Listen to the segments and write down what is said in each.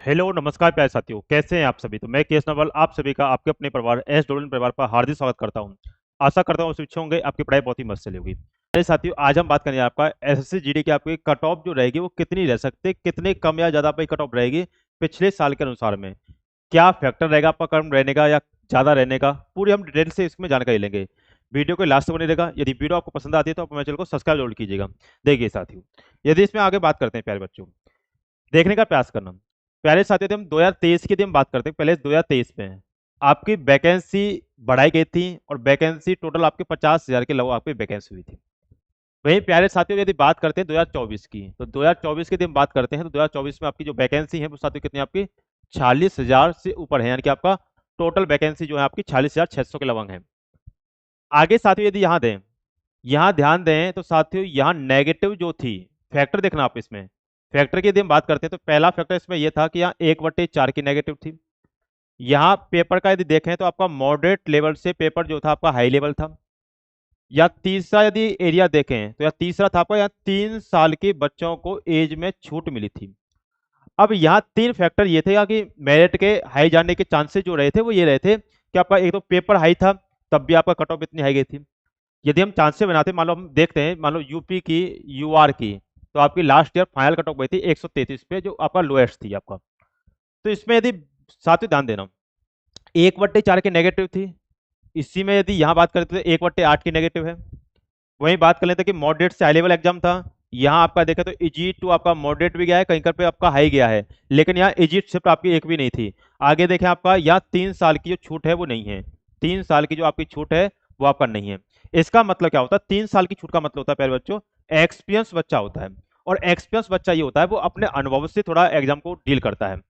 Hello नमस्कार प्यारे साथियों, कैसे हैं आप सभी। तो मैं केएस नवल आप सभी का आपके अपने परिवार एस डोलन परिवार पर हार्दिक स्वागत करता हूं। आशा करता हूं अच्छे होंगे, आपकी पढ़ाई बहुत ही मस्त चली होगी। प्यारे साथियों, आज हम बात करेंगे आपका एसएससी जीडी की आपकी कट ऑफ जो रहेगी वो कितनी रह सकती है, कितने कम या ज्यादा आपकी कट ऑफ रहेगी पिछले साल के अनुसार में। क्या फैक्टर रहेगा आपका कम रहने का या ज्यादा रहने का, पूरी हम डिटेल से इसमें जानकारी लेंगे। वीडियो को लास्ट तक बने रहेगा। यदि वीडियो आपको पसंद आती है तो आप हमारे चैनल को सब्सक्राइब जरूर कीजिएगा। देखिए साथियों, यदि इसमें आगे बात करते हैं प्यारे बच्चों, देखने का प्रयास करना। प्यारे साथियों, यदि हम 2023 की यदि हम बात करते हैं, पहले 2023 में आपकी वैकेंसी बढ़ाई गई थी और वैकेंसी टोटल आपके 50,000 के लगभग आपकी वैकेंसी हुई थी। वहीं प्यारे साथियों, यदि बात करते हैं 2024 की, तो 2024 की यदि हम बात करते हैं तो 2024 में आपकी जो वैकेंसी है वो साथियों कितनी आपकी 46,000 से ऊपर है, यानी कि आपका टोटल वैकेंसी जो है आपकी 46,600 के लगभग है। आगे साथियों यदि यहाँ दें, यहाँ ध्यान दें तो साथियों यहाँ नेगेटिव जो थी, फैक्टर देखना आप इसमें, फैक्टर की यदि हम बात करते हैं तो पहला फैक्टर इसमें यह था कि यहाँ 1/4 की नेगेटिव थी। यहाँ पेपर का यदि देखें तो आपका मॉडरेट लेवल से पेपर जो था आपका हाई लेवल था। या तीसरा यदि एरिया देखें तो या तीसरा था आपका, यहाँ 3 साल के बच्चों को एज में छूट मिली थी। अब यहाँ तीन फैक्टर ये थे कि मेरिट के हाई जाने के चांसेस जो रहे थे वो ये रहे थे कि आपका एक तो पेपर हाई था, तब भी आपका कट ऑफ इतनी हाई गई थी। यदि हम चांसेस बनाते, मान लो हम देखते हैं, मान लो यूपी की, यूआर की, तो आपकी last year final cut off गई थी 133 पे, जो आपका लोएस्ट थी आपका। तो इसमें यदि साथ ही ध्यान देना, 1/4 की नेगेटिव थी। इसी में यदि यहाँ बात करते तो 1/8 की नेगेटिव है। वहीं बात कर लेते कि मॉडरेट से हाई लेवल एग्जाम था। यहाँ आपका देखें तो इजी टू आपका मॉडरेट भी गया है, कहीं पे आपका हाई गया है, लेकिन यहाँ इजी शिफ्ट आपकी एक भी नहीं थी। आगे देखें आपका यहाँ 3 साल की जो छूट है वो नहीं है, 3 साल की जो आपकी छूट है वो आपका नहीं है। इसका मतलब क्या होता है, 3 साल की छूट का मतलब होता है प्यारे बच्चों, एक्सपीरियंस बच्चा होता है। और एक्सपीरियंस बच्चा ये होता है वो अपने अनुभव से थोड़ा एग्जाम को डील करता है।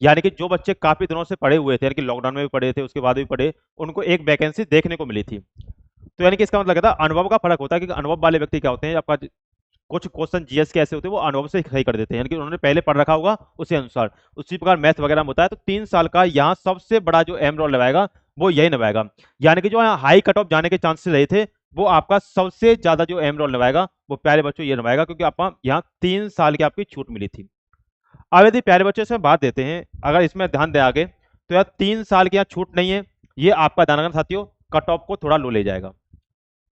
यानी कि जो बच्चे काफी दिनों से पढ़े हुए थे, यानी कि लॉकडाउन में भी पढ़े थे, उसके बाद भी पढ़े, उनको एक वैकेंसी देखने को मिली थी। तो यानी कि इसका मतलब क्या था, अनुभव का फर्क होता है। कि अनुभव वाले व्यक्ति क्या होते हैं, आपका कुछ क्वेश्चन जीएस के ऐसे होते हैं वो अनुभव से सही कर देते हैं, यानी कि उन्होंने पहले पढ़ रखा होगा उसी अनुसार। उसी प्रकार मैथ वगैरह में होता है। तो 3 साल का यहाँ सबसे बड़ा जो एम रोल लगाएगा वो यही निभाएगा। यानी कि जो हाई कट ऑफ जाने के चांसेस रहे थे, वो आपका सबसे ज्यादा जो एम रोल निभाएगा वो प्यारे बच्चों ये निभाएगा, क्योंकि आपका यहाँ 3 साल की आपकी छूट मिली थी। अब यदि प्यारे बच्चों से बात देते हैं, अगर इसमें ध्यान दे आगे, तो यार 3 साल की यहाँ छूट नहीं है, ये आपका ध्यान रखना साथियों, कट ऑफ को थोड़ा लो ले जाएगा।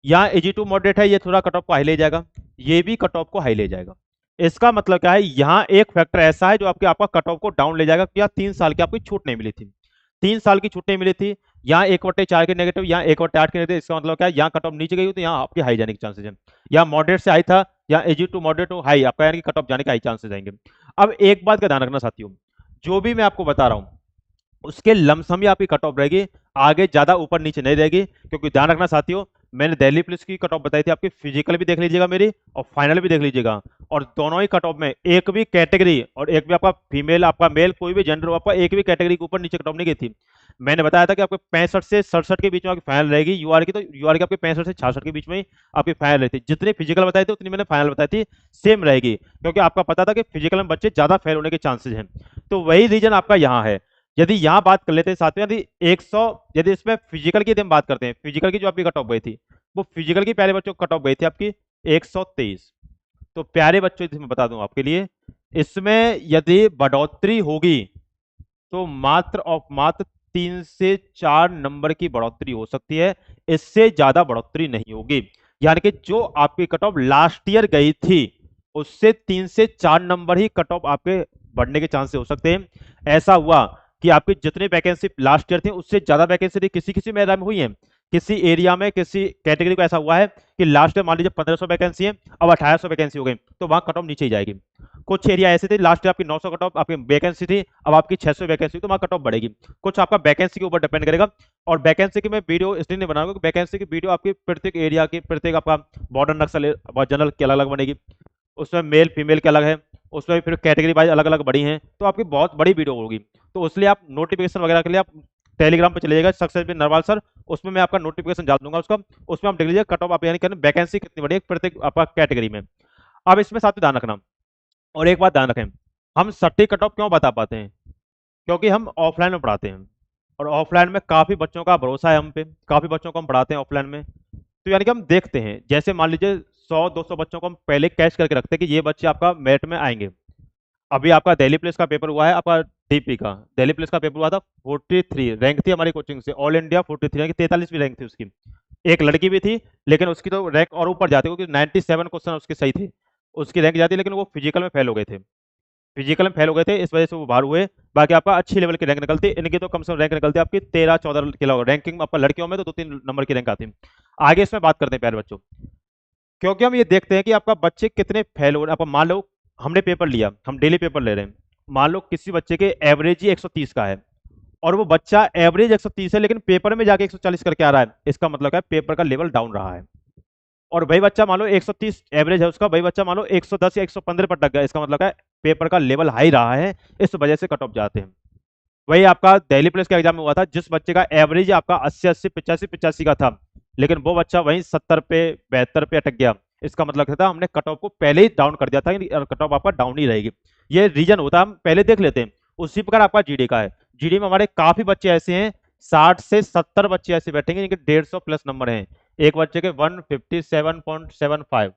यहाँ एजी टू मॉडरेट है, ये थोड़ा कट ऑफ को हाई ले जाएगा, ये भी कट ऑफ को हाई ले जाएगा। इसका मतलब क्या है, यहाँ एक फैक्टर ऐसा है जो आपके आपका कट ऑफ को डाउन ले जाएगा, कि यहाँ 3 साल की आपकी छूट नहीं मिली थी, 3 साल की छूट नहीं मिली थी। यहाँ 1/4 के नेगेटिव, यहाँ 1/8 के नेगेटिव। इसका मतलब क्या है, यहाँ कट ऑफ नीचे गई तो यहाँ आपके हाई जाने के चांसेस है। यहाँ मॉडरेट से हाई था, यहाँ एजी टू मॉडरेट टू हाई आपका, यानी कि कट ऑफ जाने के हाई चांसेस आएंगे। अब एक बात का ध्यान रखना साथियों, जो भी मैं आपको बता रहा हूँ उसके लमसम ही आपकी कट ऑफ रहेगी, आगे ज्यादा ऊपर नीचे नहीं रहेगी। क्योंकि ध्यान रखना साथियों, मैंने दिल्ली पुलिस की कट ऑफ बताई थी आपकी, फिजिकल भी देख लीजिएगा मेरी और फाइनल भी देख लीजिएगा। और दोनों ही कट ऑफ में एक भी कैटेगरी और एक भी आपका फीमेल आपका मेल कोई भी जेंडर आपका एक भी कैटेगरी के ऊपर नीचे कट ऑफ नहीं गई थी। मैंने बताया था कि आपके 65 से 67 के बीच में आपकी फाइनल रहेगी यूआर की, तो यूआर की आपके 65 से 66 के बीच में ही आपकी फाइनल रहती। जितनी फिजिकल बताई थी उतनी मैंने फाइनल बताई थी, सेम रहेगी। क्योंकि आपका पता था कि फिजिकल में बच्चे ज्यादा फेल होने के चांसेस हैं। तो वही रीजन आपका यहाँ है। यदि यहाँ बात कर लेते हैं साथ में, यदि 100, यदि इसमें फिजिकल की यदि हम बात करते हैं, फिजिकल की जो आपकी कट ऑफ गई थी, वो फिजिकल की प्यारे बच्चों कट ऑफ गई थी आपकी 123। तो प्यारे बच्चों मैं बता दूं आपके लिए, इसमें यदि बढ़ोतरी होगी तो मात्र और मात्र 3 से 4 नंबर की बढ़ोतरी हो सकती है, इससे ज्यादा बढ़ोतरी नहीं होगी। यानी कि जो आपकी कट ऑफ लास्ट ईयर गई थी उससे 3 से 4 नंबर ही कट ऑफ आपके बढ़ने के चांसेस हो सकते हैं। ऐसा हुआ कि आपकी जितनी वैकेंसी लास्ट ईयर थी उससे ज्यादा वैकेंसी थी, किसी किसी में हुई है, किसी एरिया में किसी कैटेगरी को ऐसा हुआ है कि लास्ट ईयर मान लीजिए 1500 वैकेंसी है, अब 1800 वैकेंसी हो गई, तो वहां कट ऑफ नीचे ही जाएगी। कुछ एरिया ऐसे थे लास्ट ईयर आपकी 900 कट ऑफ आपकी वैकेंसी थी, अब आपकी 600 वैकेंसी, तो वहां कट ऑफ बढ़ेगी। कुछ आपका वैकेंसी के ऊपर डिपेंड करेगा। और वैकेंसी की मैं वीडियो इसलिए नहीं बनाऊंगा कि वैकेंसी की वीडियो आपकी प्रत्येक एरिया की, प्रत्येक आपका बॉर्डर नक्सल जनरल की अलग अलग बनेगी, उसमें मेल फीमेल के अलग है, उसमें फिर कैटेगरी वाइज अलग अलग बड़ी हैं, तो आपकी बहुत बड़ी वीडियो होगी। तो उसलिए आप नोटिफिकेशन वगैरह के लिए आप टेलीग्राम पे चले जाएगा, सक्सेस बिन नरवाल सर, उसमें मैं आपका नोटिफिकेशन डाल दूंगा उसका, उसमें आप देख लीजिए कट ऑफ आप यानी कि वैकेंसी कितनी बड़ी है प्रत्येक आपका कैटेगरी में। अब इसमें साथ में ध्यान रखना, और एक बात ध्यान रखें, हम सटीक कट ऑफ क्यों बता पाते हैं, क्योंकि हम ऑफलाइन में पढ़ाते हैं, और ऑफलाइन में काफी बच्चों का भरोसा है हम पे, काफी बच्चों को हम पढ़ाते हैं ऑफलाइन में। तो यानी कि हम देखते हैं, जैसे मान लीजिए 100-200 बच्चों को हम पहले कैच करके रखते हैं कि ये बच्चे आपका मेरिट में आएंगे। अभी आपका दिल्ली पुलिस का पेपर हुआ है, आपका डीपी का दिल्ली पुलिस का पेपर हुआ था। 43 रैंक थी हमारी कोचिंग से, ऑल इंडिया 43 रैंक, 43वीं रैंक थी उसकी। एक लड़की भी थी, लेकिन उसकी तो रैंक और ऊपर जाती, क्योंकि 97 क्वेश्चन उसके सही थे, उसकी रैंक जाती, लेकिन वो फिजिकल में फेल हो गए थे। फिजिकल में फेल हो गए थे, इस वजह से वो बाहर हुए। बाकी आपका अच्छी लेवल की रैंक निकलती, इनकी तो कम से कम रैंक निकलती आपकी 13-14 के लगभग रैंकिंग में। आपका लड़कियों में तो 2-3 नंबर की रैंक आती। आगे इसमें बात करते हैं प्यारे बच्चों, क्योंकि हम ये देखते हैं कि आपका बच्चे कितने फेल हो रहे हैं। आप मान लो हमने पेपर लिया, हम डेली पेपर ले रहे हैं, मान लो किसी बच्चे के एवरेज ही 130 का है, और वो बच्चा एवरेज 130 है, लेकिन पेपर में जाके 140 करके आ रहा है, इसका मतलब है पेपर का लेवल डाउन रहा है। और वही बच्चा मान लो 130 एवरेज है उसका, वही बच्चा मान लो 110 या 115 पर टक गया, इसका मतलब है पेपर का लेवल हाई रहा है, इस वजह से कट ऑफ जाते हैं। वही आपका दिल्ली पुलिस के एग्जाम में हुआ था, जिस बच्चे का एवरेज आपका 80-80 85-85 का था, लेकिन वो बच्चा वहीं 70 पे 72 पे अटक गया, इसका मतलब था हमने कट ऑफ को पहले ही डाउन कर दिया था, कट ऑफ आपका डाउन ही रहेगी। ये रीजन होता है, हम पहले देख लेते हैं। उसी प्रकार आपका जीडी का है, जीडी में हमारे काफी बच्चे ऐसे हैं, 60 से 70 बच्चे ऐसे बैठेंगे जिनके 150 प्लस नंबर हैं, एक बच्चे के 157.75,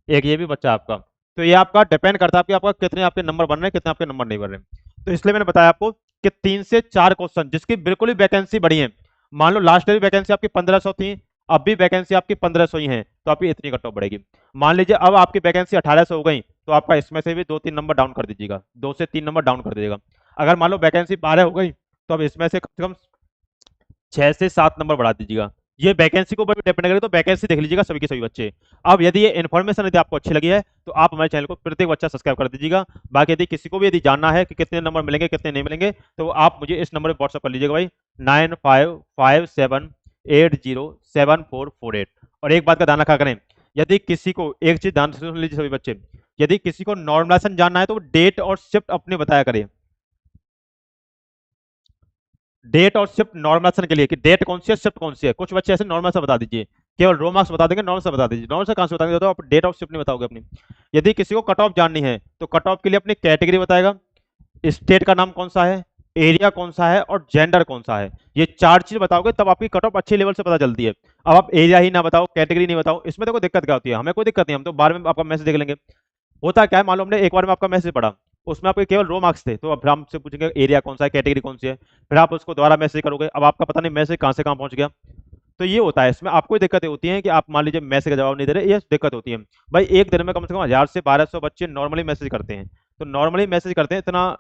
एक ये भी बच्चा आपका। तो ये आपका डिपेंड करता है कि आपका कितने आपके नंबर बन रहे हैं, कितने आपके नंबर नहीं बन रहे हैं। तो इसलिए मैंने बताया आपको कि 3 से 4 क्वेश्चन जिसकी बिल्कुल ही वैकेंसी बढ़ी है, मान लो लास्ट ईयर वैकेंसी आपकी 1500 थी, अब भी वैकेंसी आपकी 1500 ही है, तो आपकी इतनी कट ऑफ बढ़ेगी। मान लीजिए अब आपकी वैकेंसी 1800 हो गई, तो आपका इसमें से भी 2-3 नंबर डाउन कर दीजिएगा, 2 से 3 नंबर डाउन कर दीजिएगा। अगर मान लो वैकेंसी 12 हो गई, तो अब इसमें से कम से कम 6 से 7 नंबर बढ़ा दीजिएगा। ये वैकेंसी के ऊपर भी डिपेंड करेगा, तो वैकेंसी देख लीजिएगा सभी के सभी बच्चे। अब यदि ये इन्फॉर्मेशन यदि आपको अच्छी लगी है, तो आप हमारे चैनल को प्रत्येक बच्चा सब्सक्राइब कर दीजिएगा। बाकी यदि किसी को भी यदि जानना है कि कितने नंबर मिलेंगे कितने नहीं मिलेंगे, तो आप मुझे इस नंबर पर व्हाट्सअप कर लीजिएगा भाई, 9557807448। और एक बात का ध्यान रखा करें, यदि किसी को एक चीज ध्यान से सुन लीजिए सभी बच्चे, यदि किसी को नॉर्मलाइजेशन जानना है तो डेट और शिफ्ट अपने बताया करें, डेट और शिफ्ट नॉर्मलाइजेशन के लिए कि डेट कौन सी है शिफ्ट कौन सी है। कुछ बच्चे ऐसे नॉर्मल से बता दीजिए, केवल रो मार्क्स बता देंगे, नॉर्मल से बता दीजिए, नॉर्मल से कहां से बताएंगे, तो आप डेट ऑफ शिफ्ट नहीं बताओगे अपनी। यदि किसी को कट ऑफ जाननी है, तो कट ऑफ के लिए अपनी कैटेगरी बताएगा, स्टेट का नाम कौन सा है, एरिया कौन सा है, और जेंडर कौन सा है। ये 4 चीज बताओगे तब आपकी कट ऑफ अच्छे लेवल से पता चलती है। अब आप एरिया ही ना बताओ, कैटेगरी नहीं बताओ, इसमें देखो दिक्कत क्या होती है। हमें कोई दिक्कत नहीं, हम तो बाद में आपका मैसेज देख लेंगे। होता क्या है, मालूम हमने एक बार में आपका मैसेज पढ़ा, उसमें आपके केवल रो मार्क्स थे, तो अब हम से पूछेंगे एरिया कौन सा है, कैटेगरी कौन सी है, फिर आप उसको दोबारा मैसेज करोगे, अब आपका पता नहीं मैसेज कहां से कहां पहुंच गया। तो ये होता है, इसमें आपको दिक्कतें होती हैं कि आप मान लीजिए मैसेज का जवाब नहीं दे रहे, ये दिक्कत होती है। भाई एक दिन में कम से कम 1000 से 1200 बच्चे नॉर्मली मैसेज करते हैं, तो नॉर्मली मैसेज करते हैं, इतना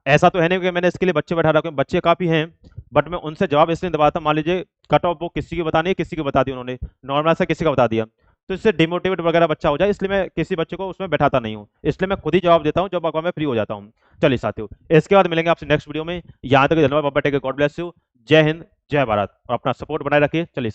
ऐसा तो है नहीं कि मैंने इसके लिए बच्चे बैठा रखे, बच्चे काफी हैं, बट मैं उनसे जवाब इसलिए दबाता, मान लीजिए कट ऑफ वो किसी की बतानी है, किसी की बता दी उन्होंने, नॉर्मल से किसी का बता दिया, तो इससे डिमोटिवेट वगैरह बच्चा हो जाए, इसलिए मैं किसी बच्चे को उसमें बैठाता नहीं हूँ, इसलिए मैं खुद ही जवाब देता हूँ जब मैं फ्री हो जाता हूँ। चलिए साथियों, इसके बाद मिलेंगे आपसे नेक्स्ट वीडियो में। यहाँ तक धन्यवाद, बाबा टेक, गॉड ब्लेस यू, जय हिंद, जय भारत, और अपना सपोर्ट बनाए रखिए। चलिए साथियों।